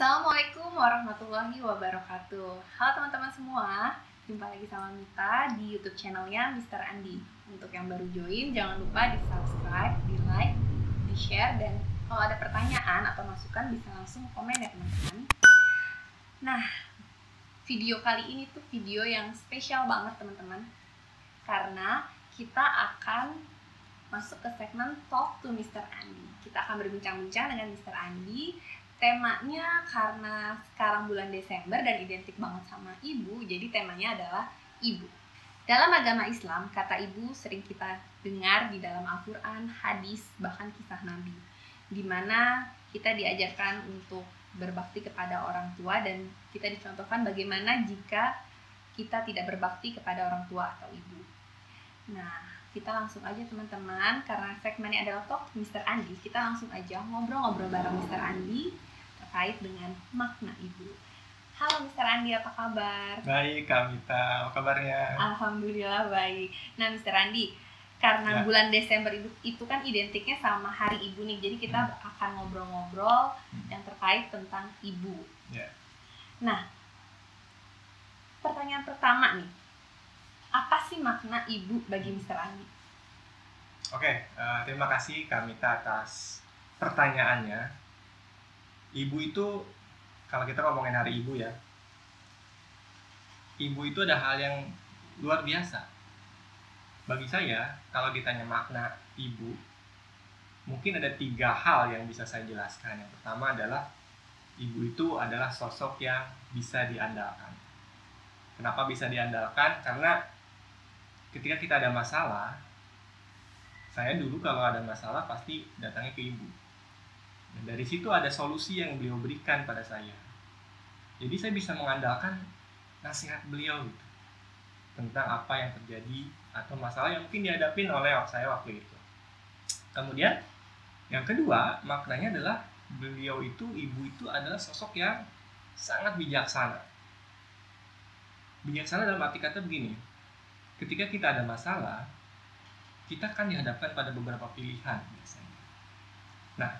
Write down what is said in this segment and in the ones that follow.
Assalamualaikum warahmatullahi wabarakatuh. Halo teman-teman semua, jumpa lagi sama Mita di YouTube channelnya Mr. Andi. Untuk yang baru join, jangan lupa di subscribe, di like, di share, dan kalau ada pertanyaan atau masukan bisa langsung komen ya teman-teman. Nah, video kali ini tuh video yang spesial banget teman-teman, karena kita akan masuk ke segmen Talk to Mr. Andi. Kita akan berbincang-bincang dengan Mr. Andi. Temanya karena sekarang bulan Desember dan identik banget sama ibu, jadi temanya adalah ibu. Dalam agama Islam, kata ibu sering kita dengar di dalam Al-Quran, hadis, bahkan kisah Nabi, di mana kita diajarkan untuk berbakti kepada orang tua dan kita dicontohkan bagaimana jika kita tidak berbakti kepada orang tua atau ibu. Nah, kita langsung aja teman-teman, karena segmennya adalah Talk Mr. Andi, kita langsung aja ngobrol-ngobrol bareng Mr. Andi terkait dengan makna ibu. Halo Mr. Andi, apa kabar? Baik, Kak Mita, apa kabarnya? Alhamdulillah baik. Nah Mr. Andi, karena bulan Desember itu kan identiknya sama Hari Ibu nih, jadi kita akan ngobrol-ngobrol yang terkait tentang ibu. Nah, pertanyaan pertama nih, apa sih makna ibu bagi Mr. Andi? Oke, terima kasih Kak Mita atas pertanyaannya. Ibu itu, kalau kita ngomongin Hari Ibu ya, ibu itu ada hal yang luar biasa. Bagi saya, kalau ditanya makna ibu, mungkin ada 3 hal yang bisa saya jelaskan. Yang pertama adalah, ibu itu adalah sosok yang bisa diandalkan. Kenapa bisa diandalkan? Karena ketika kita ada masalah, saya dulu kalau ada masalah pasti datangnya ke ibu. Dan dari situ ada solusi yang beliau berikan pada saya. Jadi saya bisa mengandalkan nasihat beliau gitu, tentang apa yang terjadi atau masalah yang mungkin dihadapin oleh saya waktu itu. Kemudian yang kedua, maknanya adalah beliau itu, ibu itu adalah sosok yang sangat bijaksana. Bijaksana dalam arti kata begini, ketika kita ada masalah, kita akan dihadapkan pada beberapa pilihan biasanya. Nah,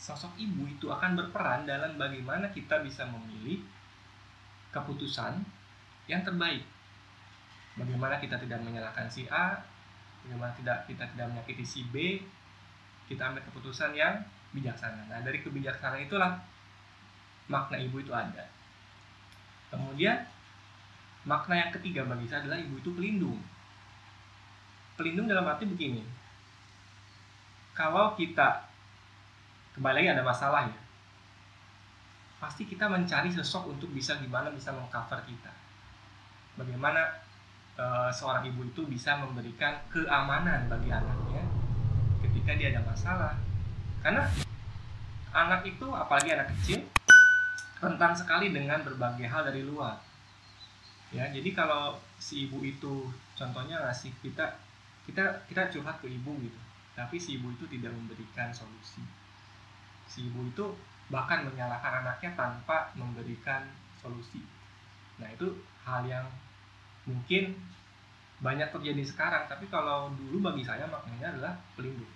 sosok ibu itu akan berperan dalam bagaimana kita bisa memilih keputusan yang terbaik. Bagaimana kita tidak menyalahkan si A, bagaimana kita tidak menyakiti si B, kita ambil keputusan yang bijaksana. Nah, dari kebijaksanaan itulah makna ibu itu ada. Kemudian, makna yang ketiga bagi saya adalah ibu itu pelindung. Pelindung dalam arti begini, kalau kita kembali lagi ada masalah ya, pasti kita mencari sosok untuk gimana bisa mengcover kita. Bagaimana seorang ibu itu bisa memberikan keamanan bagi anaknya ketika dia ada masalah. Karena anak itu, apalagi anak kecil, rentan sekali dengan berbagai hal dari luar. Ya, jadi kalau si ibu itu contohnya ngasih kita curhat ke ibu gitu, tapi si ibu itu tidak memberikan solusi. Si ibu itu bahkan menyalahkan anaknya tanpa memberikan solusi. Nah, itu hal yang mungkin banyak terjadi sekarang, tapi kalau dulu bagi saya maknanya adalah pelindung,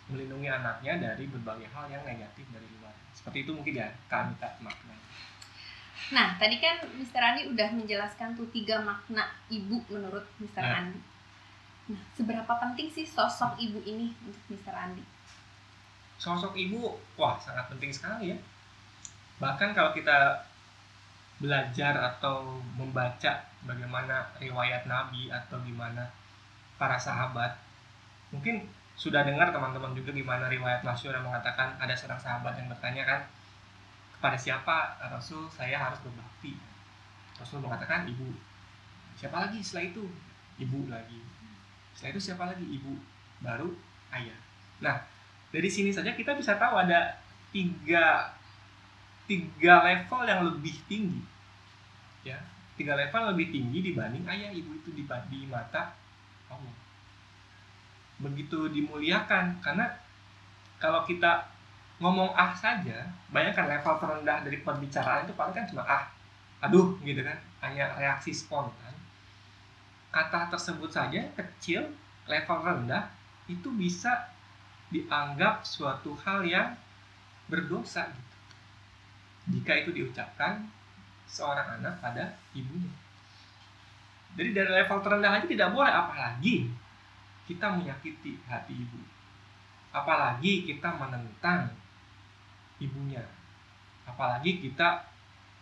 melindungi anaknya dari berbagai hal yang negatif dari luar. Seperti itu mungkin ya Kak Anita maknanya. Nah, tadi kan Mr. Andi udah menjelaskan tuh 3 makna ibu menurut Mr. Andi. Nah, seberapa penting sih sosok ibu ini untuk Mr. Andi? Sosok ibu, sangat penting sekali ya. Bahkan kalau kita belajar atau membaca bagaimana riwayat Nabi atau gimana para sahabat, mungkin sudah dengar teman-teman juga gimana riwayat masyhur yang mengatakan ada seorang sahabat yang bertanya kan, kepada siapa Rasul saya harus berbakti? Rasul mengatakan ibu. Siapa lagi setelah itu? Ibu lagi. Setelah itu siapa lagi? Ibu. Baru ayah. Nah, dari sini saja kita bisa tahu ada 3 level yang lebih tinggi. Ya, 3 level lebih tinggi dibanding ayah ibu itu di mata Allah. Begitu dimuliakan, karena kalau kita ngomong saja, banyak kan level terendah dari pembicaraan itu paling kan cuma aduh gitu kan, hanya reaksi spontan. Kata tersebut saja kecil, level rendah, itu bisa dianggap suatu hal yang berdosa gitu. jika itu diucapkan seorang anak pada ibunya. Jadi dari level terendah aja tidak boleh, apalagi kita menyakiti hati ibu, apalagi kita menentang ibunya, apalagi kita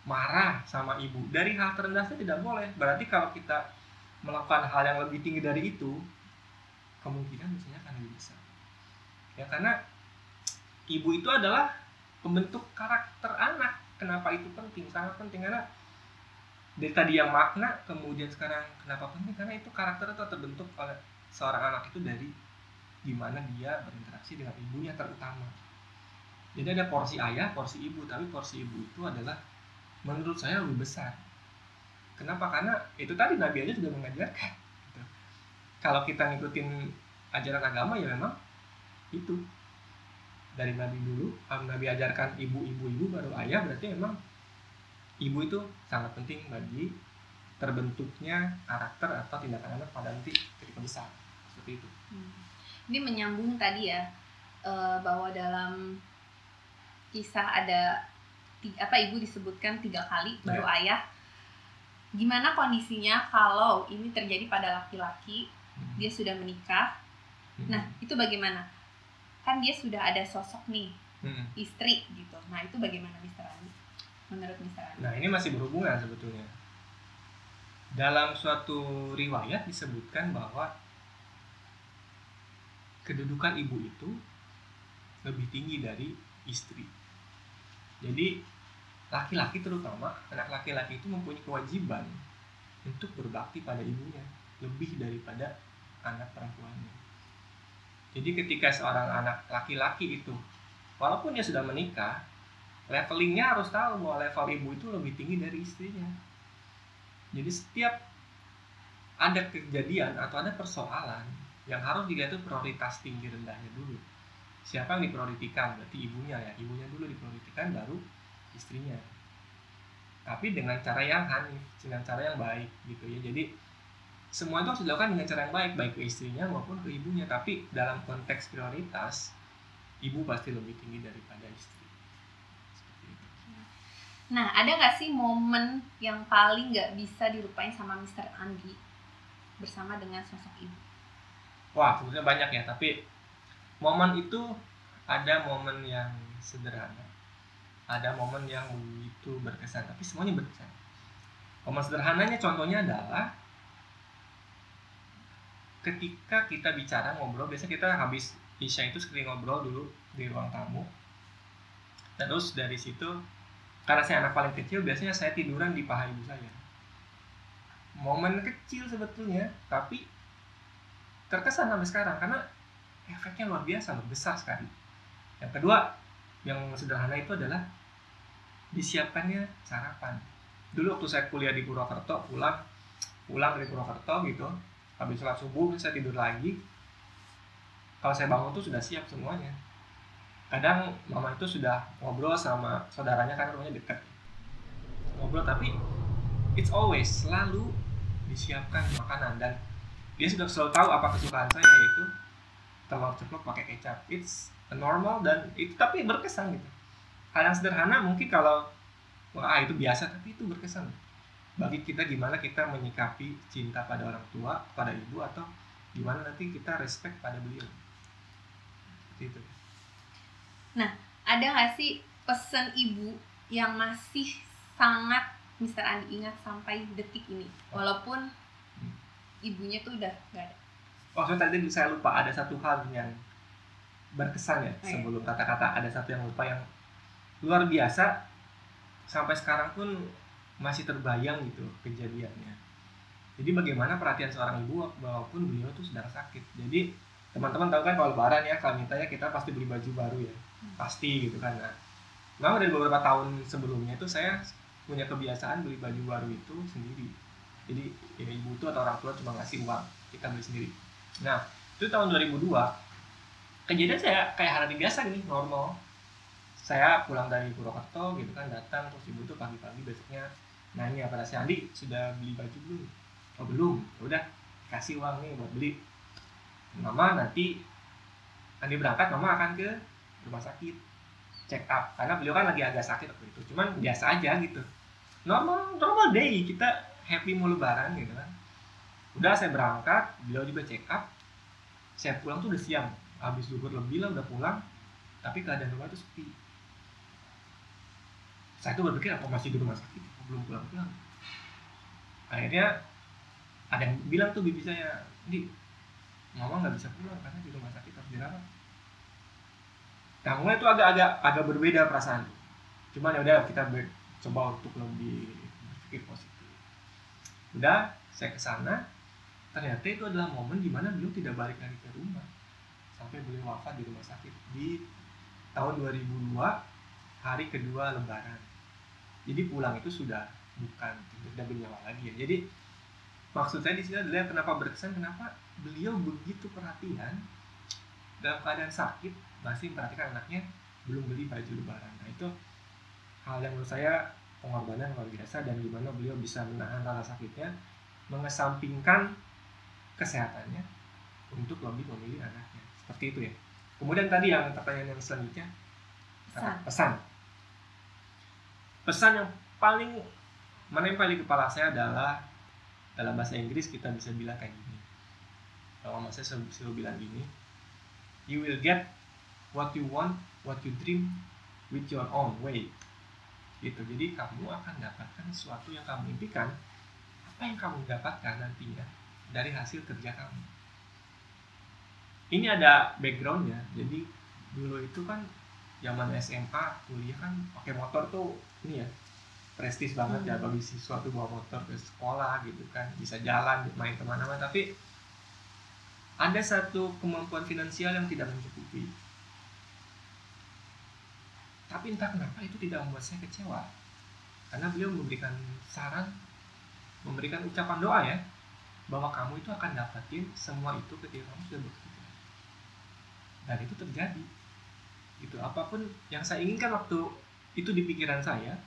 marah sama ibu. Dari hal terendah saja tidak boleh. Berarti kalau kita melakukan hal yang lebih tinggi dari itu, kemungkinan misalnya akan lebih besar. Ya, karena ibu itu adalah pembentuk karakter anak. Kenapa itu penting? Sangat penting, karena dari tadi yang makna, kemudian sekarang kenapa penting? Karena itu karakter itu terbentuk oleh seorang anak itu dari gimana dia berinteraksi dengan ibunya terutama. Jadi ada porsi ayah, porsi ibu, tapi porsi ibu itu adalah menurut saya lebih besar. Kenapa? Karena itu tadi Nabi aja sudah mengajarkan gitu. Kalau kita ngikutin ajaran agama ya memang itu dari Nabi dulu, Nabi ajarkan ibu baru ayah, berarti memang ibu itu sangat penting bagi terbentuknya karakter atau tindakan anak pada nanti ketika besar, seperti itu. Ini menyambung tadi ya, bahwa dalam kisah ada ibu disebutkan 3 kali baru ayah. Gimana kondisinya kalau ini terjadi pada laki-laki, dia sudah menikah, nah itu bagaimana? Kan dia sudah ada sosok nih, istri gitu. Nah itu bagaimana Mr. Andi? Menurut Mr. Andi? Nah ini masih berhubungan sebetulnya. Dalam suatu riwayat disebutkan bahwa kedudukan ibu itu lebih tinggi dari istri. Jadi laki-laki terutama, anak laki-laki itu mempunyai kewajiban untuk berbakti pada ibunya lebih daripada anak perempuannya. Jadi ketika seorang anak laki-laki itu, walaupun dia sudah menikah, levelingnya harus tahu bahwa level ibu itu lebih tinggi dari istrinya. Jadi setiap ada kejadian atau ada persoalan, yang harus dilihat itu prioritas tinggi rendahnya dulu. Siapa yang diprioritaskan? Berarti ibunya ya. Ibunya dulu diprioritaskan, baru istrinya. Tapi dengan cara yang hanif, dengan cara yang baik gitu ya. Jadi semua itu harus dilakukan dengan cara yang baik, baik ke istrinya maupun ke ibunya. Tapi dalam konteks prioritas, ibu pasti lebih tinggi daripada istri. Seperti itu. Nah, ada nggak sih momen yang paling nggak bisa dilupain sama Mr. Andi bersama dengan sosok ibu? Wah, sebenarnya banyak ya. Tapi momen itu ada momen yang sederhana, ada momen yang begitu berkesan. Tapi semuanya berkesan. Momen sederhananya contohnya adalah ketika kita bicara ngobrol, biasanya kita habis isya itu sering ngobrol dulu di ruang tamu. Terus dari situ, karena saya anak paling kecil, biasanya saya tiduran di paha ibu saya. Momen kecil sebetulnya, tapi terkesan sampai sekarang karena efeknya luar biasa, besar sekali. Yang kedua, yang sederhana itu adalah disiapkannya sarapan. Dulu waktu saya kuliah di Purwokerto, pulang dari Purwokerto gitu, habis sholat subuh saya tidur lagi. Kalau saya bangun tuh sudah siap semuanya. Kadang mama itu sudah ngobrol sama saudaranya karena rumahnya dekat. Ngobrol, tapi it's always selalu disiapkan makanan, dan dia sudah selalu tahu apa kesukaan saya, yaitu telur ceplok pakai kecap. It's normal dan itu tapi berkesan gitu. Hal yang sederhana mungkin kalau wah itu biasa, tapi itu berkesan bagi kita, gimana kita menyikapi cinta pada orang tua, pada ibu, atau gimana nanti kita respect pada beliau. Seperti itu. Nah, ada nggak sih pesan ibu yang masih sangat Mr. Andi ingat sampai detik ini, walaupun ibunya tuh udah nggak ada? Oh, tadi saya lupa, ada satu hal yang berkesan ya, sebelum kata-kata ada satu yang lupa yang luar biasa, sampai sekarang pun masih terbayang gitu kejadiannya. Jadi bagaimana perhatian seorang ibu walaupun beliau tuh sedang sakit. Jadi teman-teman tahu kan kalau lebaran ya, kalau minta ya kita pasti beli baju baru ya, pasti gitu kan. Nah, memang dari beberapa tahun sebelumnya itu saya punya kebiasaan beli baju baru itu sendiri. Jadi ya, ibu tuh atau orang tua cuma ngasih uang, kita beli sendiri. Nah, itu tahun 2002, kejadian saya kayak hari biasa gini, normal. Saya pulang dari Purwokerto gitu kan, datang, terus ibu tuh pagi-pagi besoknya nanya pada saya, Andi sudah beli baju belum? Oh belum. Udah kasih uang nih buat beli. Mama nanti Andi berangkat, mama akan ke rumah sakit. check up karena beliau kan lagi agak sakit waktu itu, cuman biasa aja gitu, normal day, kita happy mau lebaran gitu kan. Udah saya berangkat, beliau juga check up, saya pulang tuh udah siang, habis zuhur lebih lah udah pulang, tapi keadaan rumah tuh sepi. Saya tuh berpikir apa masih di rumah sakit, belum pulang. Akhirnya ada yang bilang tuh bibi saya, di mama nggak bisa pulang karena di rumah sakit harus dirawat. Nah mulai itu agak berbeda perasaan. Cuman ya udah kita coba untuk lebih berpikir positif. Udah saya kesana, ternyata itu adalah momen dimana beliau tidak balik lagi ke rumah sampai beliau wafat di rumah sakit di tahun 2002 hari kedua Lebaran. Jadi pulang itu sudah bukan tidak bernyawa lagi ya. Jadi maksud saya di sini adalah kenapa berkesan, kenapa beliau begitu perhatian dalam keadaan sakit masih memperhatikan anaknya, belum beli baju lebaran. Nah itu hal yang menurut saya pengorbanan luar biasa, dan gimana beliau bisa menahan rasa sakitnya, mengesampingkan kesehatannya untuk lebih memilih anaknya. Seperti itu ya. Kemudian tadi yang pertanyaan yang selanjutnya, pesan yang paling menempel di kepala saya adalah dalam bahasa Inggris kita bisa bilang kayak gini. Kalau mama saya selalu bilang gini, you will get what you want, what you dream with your own way. Gitu. Jadi kamu akan dapatkan sesuatu yang kamu impikan. Apa yang kamu dapatkan nantinya dari hasil kerja kamu. Ini ada backgroundnya. Jadi dulu itu kan zaman SMA, kuliah kan pakai motor tuh ini ya, prestis banget ya bagi siswa tuh bawa motor ke sekolah gitu kan, bisa jalan, main kemana-mana. Tapi ada satu kemampuan finansial yang tidak mencukupi. Tapi entah kenapa itu tidak membuat saya kecewa, karena beliau memberikan saran, memberikan ucapan doa ya, bahwa kamu itu akan dapatin semua itu ketika kamu sudah bekerja. Dan itu terjadi. Gitu. Apapun yang saya inginkan waktu itu di pikiran saya,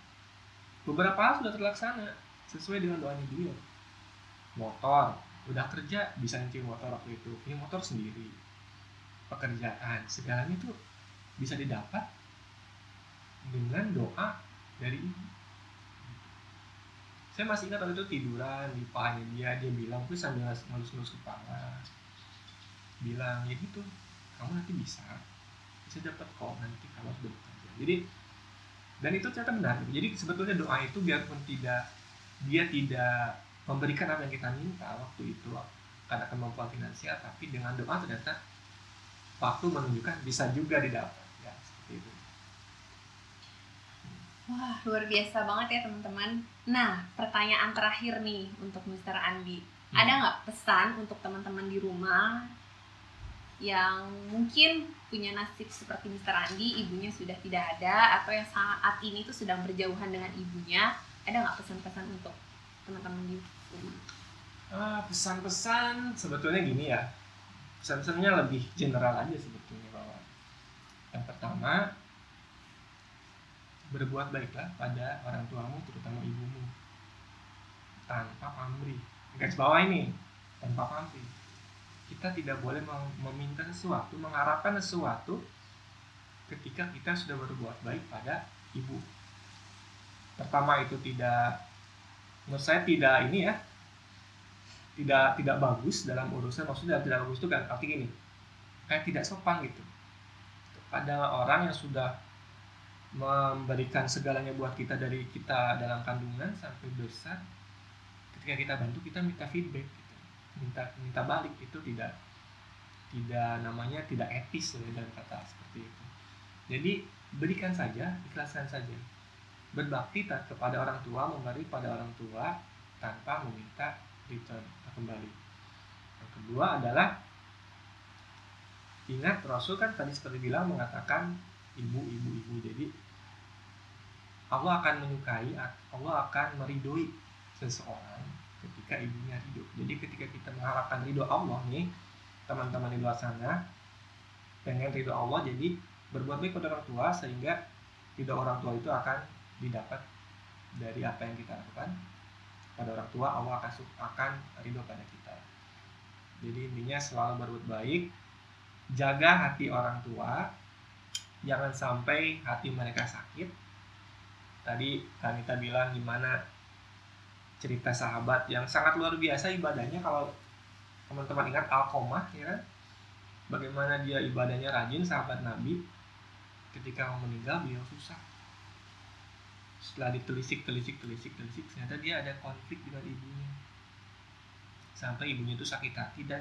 beberapa hal sudah terlaksana sesuai dengan doanya beliau. Motor, udah kerja bisa nyicil motor waktu itu, punya motor sendiri. Pekerjaan, segalanya itu bisa didapat dengan doa dari ibu. Saya masih ingat waktu itu tiduran di pahanya dia bilang tuh sambil ngelus-ngelus kepala, bilang ya gitu, kamu nanti bisa dapat kok nanti kalau sudah bekerja. Jadi, dan itu ternyata benar. Jadi sebetulnya doa itu biarpun dia tidak memberikan apa yang kita minta waktu itu karena kemampuan finansial, tapi dengan doa ternyata waktu menunjukkan bisa juga didapat ya, seperti itu. Wah, luar biasa banget ya teman-teman. Nah, pertanyaan terakhir nih untuk Mr. Andi. Ada nggak pesan untuk teman-teman di rumah yang mungkin punya nasib seperti Mr. Andi, ibunya sudah tidak ada, atau yang saat ini tuh sedang berjauhan dengan ibunya? Ada nggak pesan-pesan untuk teman-teman di rumah? Pesan-pesan sebetulnya gini ya. Pesan-pesannya lebih general aja sebetulnya, bahwa yang pertama, berbuat baiklah pada orang tuamu, terutama ibumu, tanpa pamrih. Garis bawah ini, tanpa pamrih. Kita tidak boleh meminta sesuatu, mengharapkan sesuatu ketika kita sudah berbuat baik pada ibu. Pertama itu tidak, menurut saya tidak ini ya, tidak bagus dalam urusan. Maksudnya tidak bagus itu kan arti gini, kayak tidak sopan gitu pada orang yang sudah memberikan segalanya buat kita, dari kita dalam kandungan sampai besar. Ketika kita bantu, kita minta feedback gitu, minta balik. Itu tidak namanya tidak etis ya, dalam kata seperti itu. Jadi berikan saja, ikhlaskan saja, berbakti kepada orang tua, memberi pada orang tua tanpa meminta return kembali. Yang kedua adalah ingat, Rasul kan tadi seperti bilang mengatakan ibu. Jadi Allah akan menyukai, Allah akan meridhoi seseorang ketika ibunya ridho. Jadi ketika kita mengharapkan ridho Allah nih, teman-teman di luar sana pengen ridho Allah, jadi berbuat baik pada orang tua, sehingga ridho orang tua itu akan didapat dari apa yang kita lakukan pada orang tua. Allah akan ridho pada kita. Jadi intinya selalu berbuat baik, jaga hati orang tua, jangan sampai hati mereka sakit. Tadi Kanita bilang gimana cerita sahabat yang sangat luar biasa ibadahnya. Kalau teman-teman ingat Alqomah, ya kan, bagaimana dia ibadahnya rajin, sahabat Nabi. Ketika mau meninggal beliau susah. Setelah ditelisik, ternyata dia ada konflik dengan ibunya. Sampai ibunya itu sakit hati dan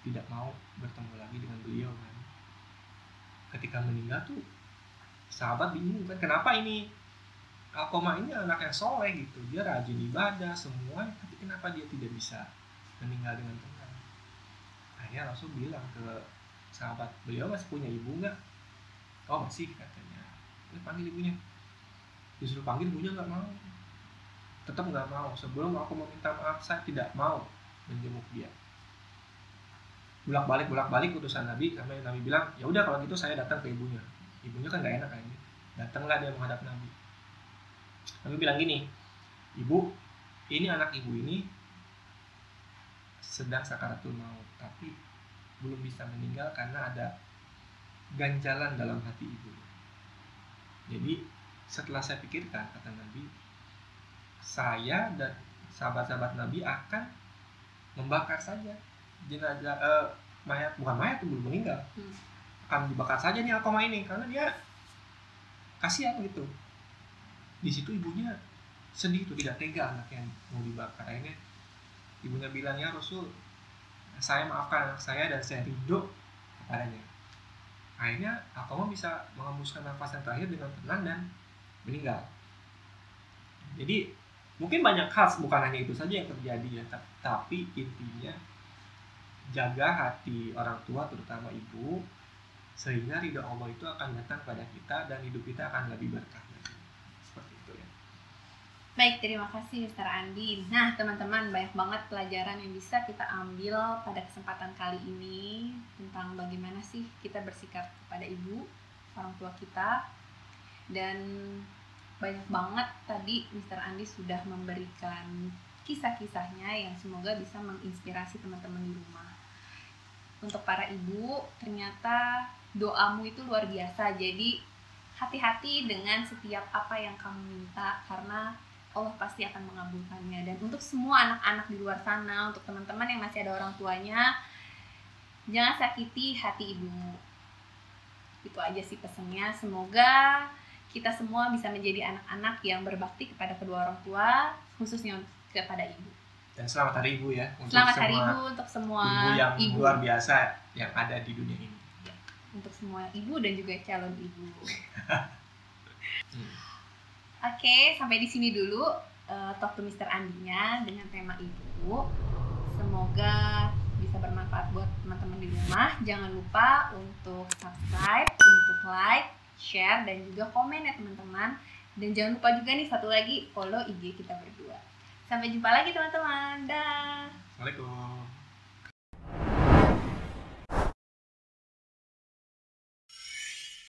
tidak mau bertemu lagi dengan beliau kan. Ketika meninggal tuh sahabat bingung kan, kenapa ini Alqomah ini anak yang soleh gitu, dia rajin ibadah semua, tapi kenapa dia tidak bisa meninggal dengan tenang? Akhirnya Rasul bilang ke sahabat, beliau masih punya ibu nggak? Oh masih, katanya. Panggil ibunya. Disuruh panggil, ibunya nggak mau, tetap nggak mau. Sebelum aku meminta maaf, saya tidak mau menjenguk dia. Bolak-balik utusan Nabi, sampai Nabi bilang, ya udah kalau gitu saya datang ke ibunya. Ibunya kan nggak enak kan, datanglah dia menghadap Nabi. Nabi bilang gini, ibu, ini anak ibu ini sedang sakaratul maut, tapi belum bisa meninggal karena ada ganjalan dalam hati ibu. Jadi setelah saya pikirkan, kata Nabi, saya dan sahabat-sahabat Nabi akan membakar saja jenazah mayat, bukan mayat, itu belum meninggal, akan dibakar saja nih Alqomah ini karena dia kasihan gitu. Di situ ibunya sedih tuh, tidak tega anaknya mau dibakar. Akhirnya ibunya bilang, ya Rasul, saya maafkan anak saya dan saya ridho kepadanya. Akhirnya Alqomah bisa mengembuskan nafas yang terakhir dengan tenang dan meninggal. Jadi mungkin banyak hal, bukan hanya itu saja yang terjadi ya, tapi intinya jaga hati orang tua, terutama ibu, sehingga ridho Allah itu akan datang pada kita dan hidup kita akan lebih berkah. Seperti itu ya. Baik, terima kasih Mr. Andi. Nah teman-teman, banyak banget pelajaran yang bisa kita ambil pada kesempatan kali ini tentang bagaimana sih kita bersikap kepada ibu, orang tua kita. Dan banyak banget tadi Mr. Andi sudah memberikan kisah-kisahnya yang semoga bisa menginspirasi teman-teman di rumah. Untuk para ibu, ternyata doamu itu luar biasa. Jadi hati-hati dengan setiap apa yang kamu minta, karena Allah pasti akan mengabulkannya. Dan untuk semua anak-anak di luar sana, untuk teman-teman yang masih ada orang tuanya, jangan sakiti hati ibumu. Itu aja sih pesannya. Semoga kita semua bisa menjadi anak-anak yang berbakti kepada kedua orang tua, khususnya kepada ibu. Dan selamat hari ibu ya, untuk selamat hari ibu untuk semua ibu yang luar biasa yang ada di dunia ini. Untuk semua ibu dan juga calon ibu. Oke, sampai di sini dulu Talk to Mr. Andinya dengan tema ibu. Semoga bisa bermanfaat buat teman-teman di rumah. Jangan lupa untuk subscribe, untuk like, share, dan juga komen ya teman-teman. Dan jangan lupa juga nih satu lagi, follow IG kita berdua. Sampai jumpa lagi teman-teman. Dah. Assalamualaikum.